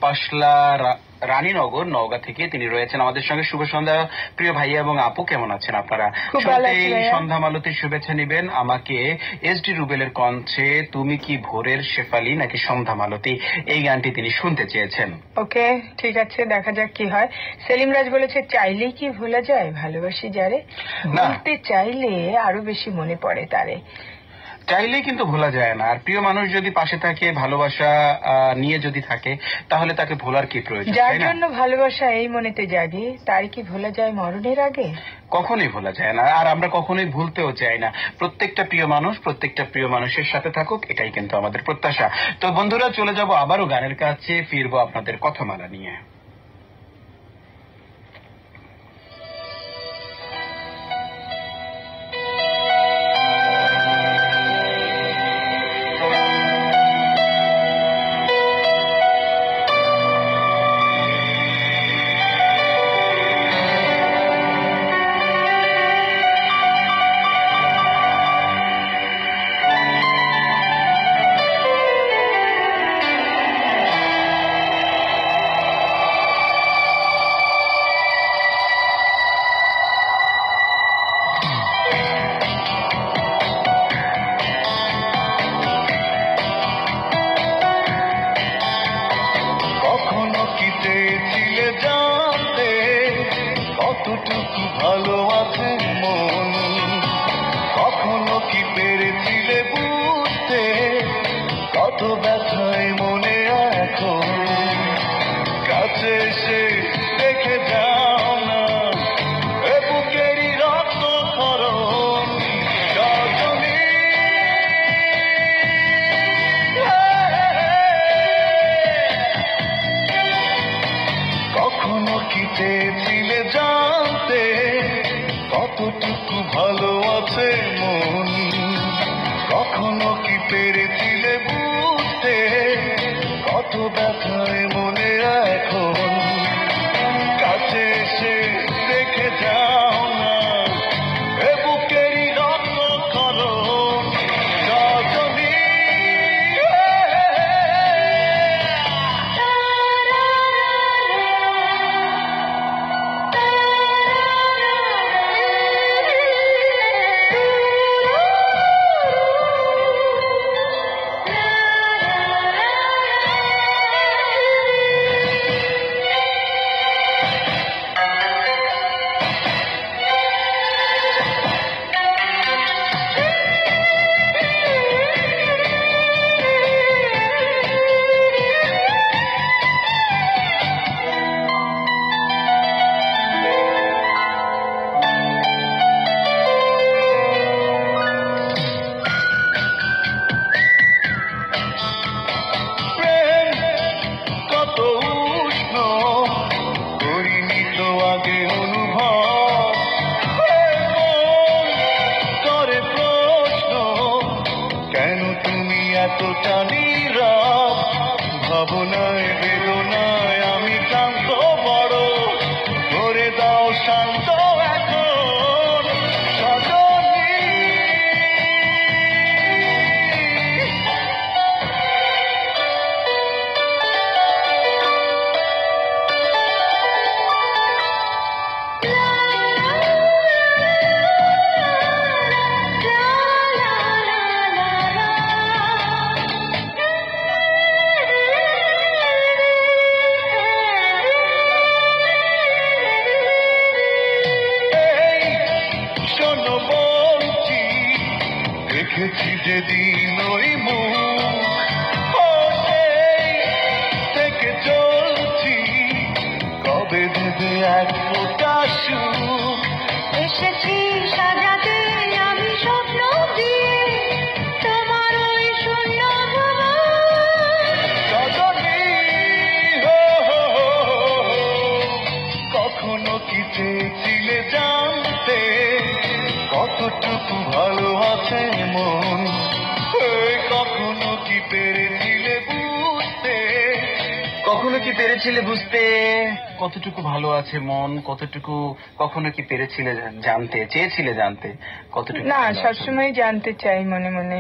পাশলা রানীনগর নওগাঁ থেকে তিনি রয়েছেন আমাদের সঙ্গে। শুভ সন্ধ্যা প্রিয় ভাইয়া এবং আপু, কেমন আছেন আপনারা? সন্ধ্যা মালতীর শুভেচ্ছা নিবেন আমাকে এসডি রুবেলের কণ্ঠে তুমি কি ভোরের শেফালি নাকি সন্ধ্যা মালতী, এই গানটি তিনি শুনতে চেয়েছেন। ওকে, ঠিক আছে, দেখা যাক কি হয়। সেলিম রাজ বলেছে চাইলেই কি ভোলা যায় ভালোবাসি যারে, ভুলতে চাইলে আরো বেশি মনে পড়ে তারে। চাইলেই কিন্তু ভোলা যায় না, আর প্রিয় মানুষ যদি পাশে থাকে, ভালোবাসা নিয়ে যদি থাকে, তাহলে তাকে ভোলার কি প্রয়োজন? যার জন্য ভালোবাসা এই মনেতে জাগে তার কি ভোলা যায় মরণের আগে? কখনোই ভোলা যায় না, আর আমরা কখনোই ভুলতেও চাই না। প্রত্যেকটা প্রিয় মানুষের সাথে থাকুক, এটাই কিন্তু আমাদের প্রত্যাশা। তো বন্ধুরা, চলে যাব আবারও গানের কাছে, ফিরবো আপনাদের কথামালা নিয়ে। কতটুকু ভালো আছে মন, কখনো কি পেরেছিলে বুঝতে কত ব্যথায় মনে এখন, কাছে এসে দেখে যাও না এ বুকেরই রক্ত খরণ রজনী। কখনো কি চেয়েছিলে জানতে কতটুকু ভালো আছে মন, কখনো কি পেরেছিলে বুঝতে কত ব্যথায় মনে এখন, কাছে এসে দেখে যাও না এ বুকেরই রক্ত খরণ রজনী। এতটা নীরব ভাবনায় বেদনায় আমি ক্লান্ত বড়, করে দাও শান্ত এখন সজনী। দেখেছি যেদিন ওই মুখ থেকে চলছি, কবে দেবে এক ফোঁটা সুখ, এসেছি সাজাতে আমি স্বপ্ন দিয়ে তোমার ওই শূন্য রজনী। কখনো কি চেয়েছিলে জানতে কতটুকু ভালো আছে মন, কখনো কি পেরেছিলে বুঝতে, কখনো কি পেরেছিলে বুঝতে কতটুকু ভালো আছে মন, কতটুকু, কখনো কি পেরেছিলে জানতে, চেয়েছিলে জানতে কতটুকু? না, সবসময় জানতে চাই মনে মনে।